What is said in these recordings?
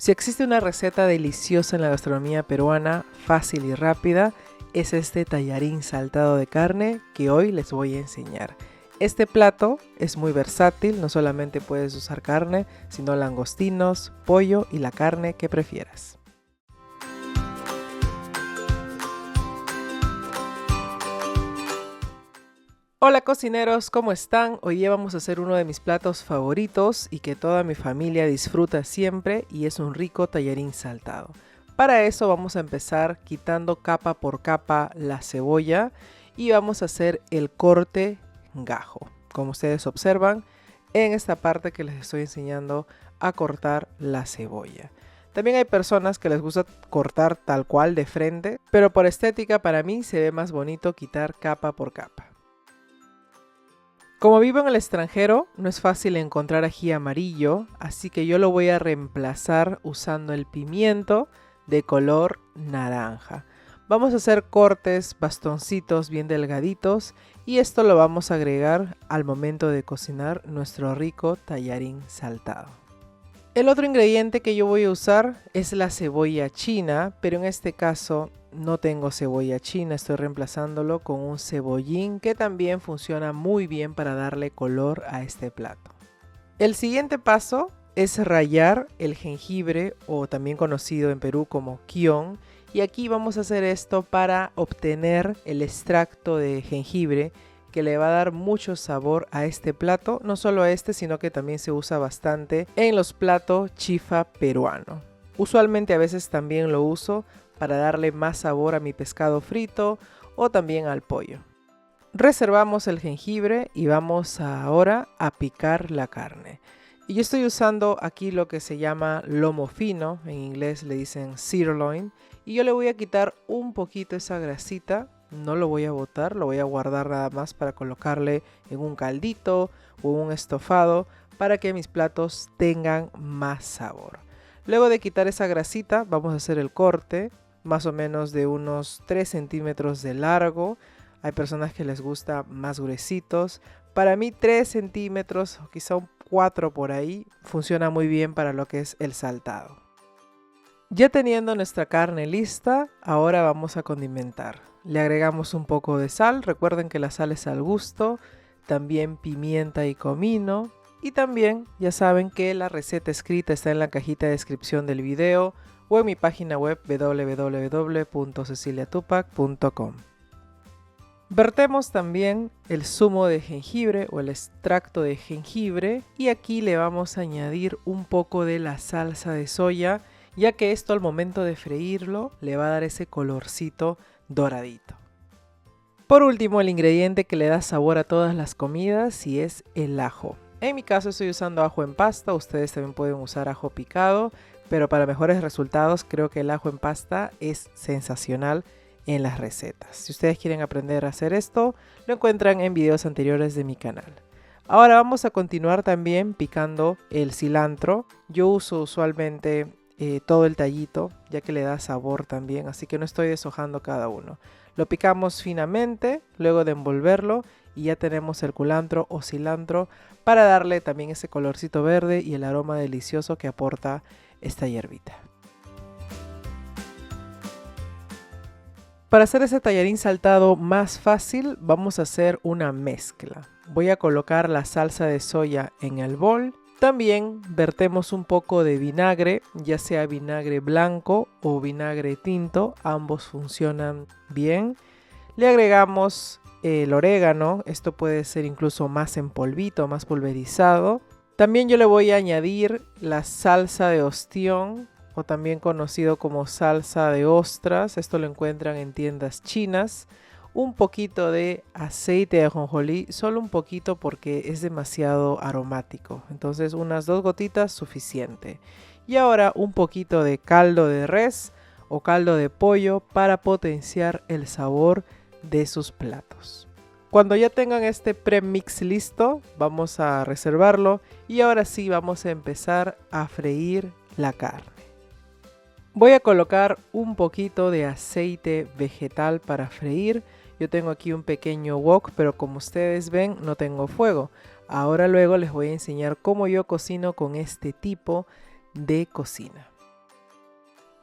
Si existe una receta deliciosa en la gastronomía peruana, fácil y rápida, es este tallarín saltado de carne que hoy les voy a enseñar. Este plato es muy versátil, no solamente puedes usar carne, sino langostinos, pollo y la carne que prefieras. Hola cocineros, ¿cómo están? Hoy día vamos a hacer uno de mis platos favoritos y que toda mi familia disfruta siempre, y es un rico tallarín saltado. Para eso vamos a empezar quitando capa por capa la cebolla y vamos a hacer el corte gajo. Como ustedes observan, en esta parte que les estoy enseñando a cortar la cebolla. También hay personas que les gusta cortar tal cual de frente, pero por estética para mí se ve más bonito quitar capa por capa. Como vivo en el extranjero, no es fácil encontrar ají amarillo, así que yo lo voy a reemplazar usando el pimiento de color naranja. Vamos a hacer cortes, bastoncitos bien delgaditos, y esto lo vamos a agregar al momento de cocinar nuestro rico tallarín saltado. El otro ingrediente que yo voy a usar es la cebolla china, pero en este caso no tengo cebolla china, estoy reemplazándolo con un cebollín que también funciona muy bien para darle color a este plato. El siguiente paso es rallar el jengibre, o también conocido en Perú como kion, y aquí vamos a hacer esto para obtener el extracto de jengibre que le va a dar mucho sabor a este plato, no solo a este, sino que también se usa bastante en los platos chifa peruano. Usualmente a veces también lo uso para darle más sabor a mi pescado frito o también al pollo. Reservamos el jengibre y vamos ahora a picar la carne. Y yo estoy usando aquí lo que se llama lomo fino, en inglés le dicen sirloin, y yo le voy a quitar un poquito esa grasita. No lo voy a botar, lo voy a guardar nada más para colocarle en un caldito o un estofado para que mis platos tengan más sabor. Luego de quitar esa grasita, vamos a hacer el corte, más o menos de unos 3 centímetros de largo. Hay personas que les gusta más gruesitos. Para mí 3 centímetros o quizá un 4 por ahí funciona muy bien para lo que es el saltado. Ya teniendo nuestra carne lista, ahora vamos a condimentar. Le agregamos un poco de sal, recuerden que la sal es al gusto, también pimienta y comino, y también ya saben que la receta escrita está en la cajita de descripción del video o en mi página web www.ceciliatupac.com. Vertemos también el zumo de jengibre o el extracto de jengibre, y aquí le vamos a añadir un poco de la salsa de soya, ya que esto al momento de freírlo le va a dar ese colorcito doradito. Por último, el ingrediente que le da sabor a todas las comidas, y es el ajo. En mi caso estoy usando ajo en pasta, ustedes también pueden usar ajo picado, pero para mejores resultados creo que el ajo en pasta es sensacional en las recetas. Si ustedes quieren aprender a hacer esto, lo encuentran en videos anteriores de mi canal. Ahora vamos a continuar también picando el cilantro. Yo uso usualmente todo el tallito, ya que le da sabor también, así que no estoy deshojando cada uno. Lo picamos finamente, luego de envolverlo, y ya tenemos el culantro o cilantro para darle también ese colorcito verde y el aroma delicioso que aporta esta hierbita. Para hacer ese tallarín saltado más fácil, vamos a hacer una mezcla. Voy a colocar la salsa de soya en el bol. También vertemos un poco de vinagre, ya sea vinagre blanco o vinagre tinto, ambos funcionan bien. Le agregamos el orégano, esto puede ser incluso más en polvito, más pulverizado. También yo le voy a añadir la salsa de ostión, o también conocido como salsa de ostras, esto lo encuentran en tiendas chinas. Un poquito de aceite de ajonjolí, solo un poquito porque es demasiado aromático, entonces unas 2 gotitas suficiente. Y ahora un poquito de caldo de res o caldo de pollo para potenciar el sabor de sus platos. Cuando ya tengan este premix listo, vamos a reservarlo y ahora sí vamos a empezar a freír la carne. Voy a colocar un poquito de aceite vegetal para freír. Yo tengo aquí un pequeño wok, pero como ustedes ven no tengo fuego. Ahora luego les voy a enseñar cómo yo cocino con este tipo de cocina.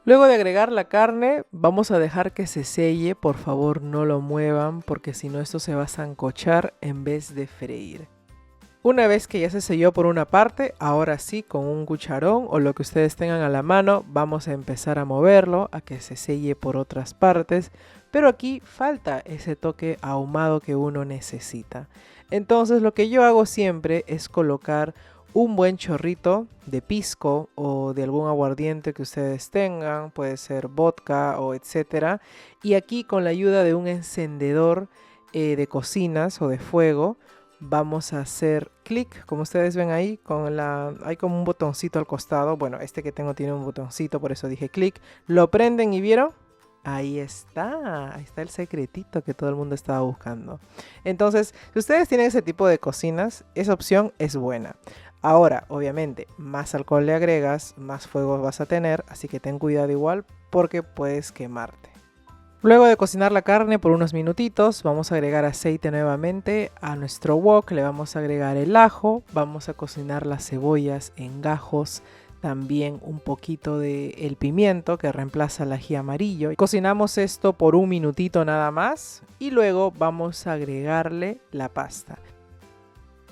Luego de agregar la carne, vamos a dejar que se selle. Por favor, no lo muevan porque si no esto se va a sancochar en vez de freír. Una vez que ya se selló por una parte, ahora sí, con un cucharón o lo que ustedes tengan a la mano, vamos a empezar a moverlo a que se selle por otras partes. Pero aquí falta ese toque ahumado que uno necesita. Entonces lo que yo hago siempre es colocar un buen chorrito de pisco o de algún aguardiente que ustedes tengan, puede ser vodka o etcétera. Y aquí con la ayuda de un encendedor de cocinas o de fuego, vamos a hacer clic, como ustedes ven ahí, hay como un botoncito al costado. Bueno, este que tengo tiene un botoncito, por eso dije clic. Lo prenden y ¿vieron? Ahí está el secretito que todo el mundo estaba buscando. Entonces, si ustedes tienen ese tipo de cocinas, esa opción es buena. Ahora, obviamente, más alcohol le agregas, más fuego vas a tener, así que ten cuidado igual porque puedes quemarte. Luego de cocinar la carne por unos minutitos, vamos a agregar aceite nuevamente a nuestro wok, le vamos a agregar el ajo, vamos a cocinar las cebollas en gajos, también un poquito del pimiento que reemplaza el ají amarillo. Cocinamos esto por un minutito nada más y luego vamos a agregarle la pasta.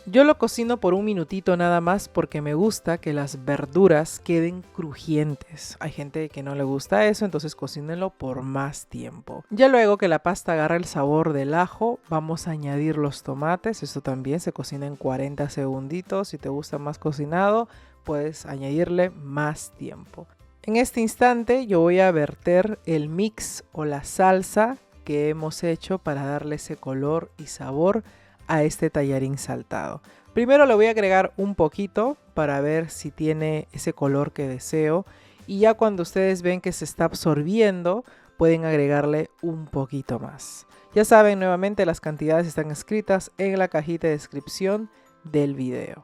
Yo lo cocino por un minutito nada más porque me gusta que las verduras queden crujientes. Hay gente que no le gusta eso, entonces cocínenlo por más tiempo. Ya luego que la pasta agarre el sabor del ajo, vamos a añadir los tomates. Esto también se cocina en 40 segunditos. Si te gusta más cocinado, puedes añadirle más tiempo. En este instante yo voy a verter el mix o la salsa que hemos hecho para darle ese color y sabor a este tallarín saltado. Primero le voy a agregar un poquito para ver si tiene ese color que deseo y ya cuando ustedes ven que se está absorbiendo pueden agregarle un poquito más. Ya saben, nuevamente las cantidades están escritas en la cajita de descripción del video.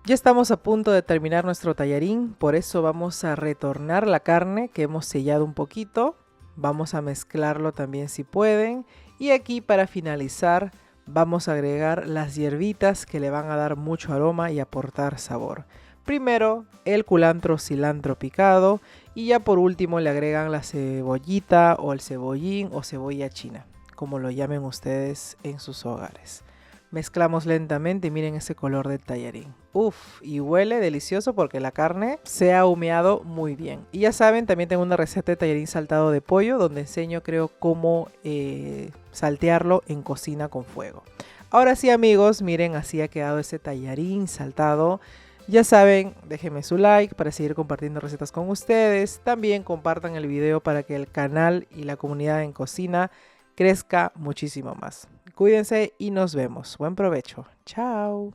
Ya estamos a punto de terminar nuestro tallarín, por eso vamos a retornar la carne que hemos sellado un poquito. Vamos a mezclarlo también si pueden y aquí para finalizar vamos a agregar las hierbitas que le van a dar mucho aroma y aportar sabor. Primero el culantro cilantro picado y ya por último le agregan la cebollita o el cebollín o cebolla china, como lo llamen ustedes en sus hogares. Mezclamos lentamente y miren ese color del tallarín. Uf, y huele delicioso porque la carne se ha humeado muy bien. Y ya saben, también tengo una receta de tallarín saltado de pollo donde enseño creo cómo saltearlo en cocina con fuego. Ahora sí amigos, miren así ha quedado ese tallarín saltado. Ya saben, déjenme su like para seguir compartiendo recetas con ustedes. También compartan el video para que el canal y la comunidad en cocina crezca muchísimo más. Cuídense y nos vemos. Buen provecho. Chao.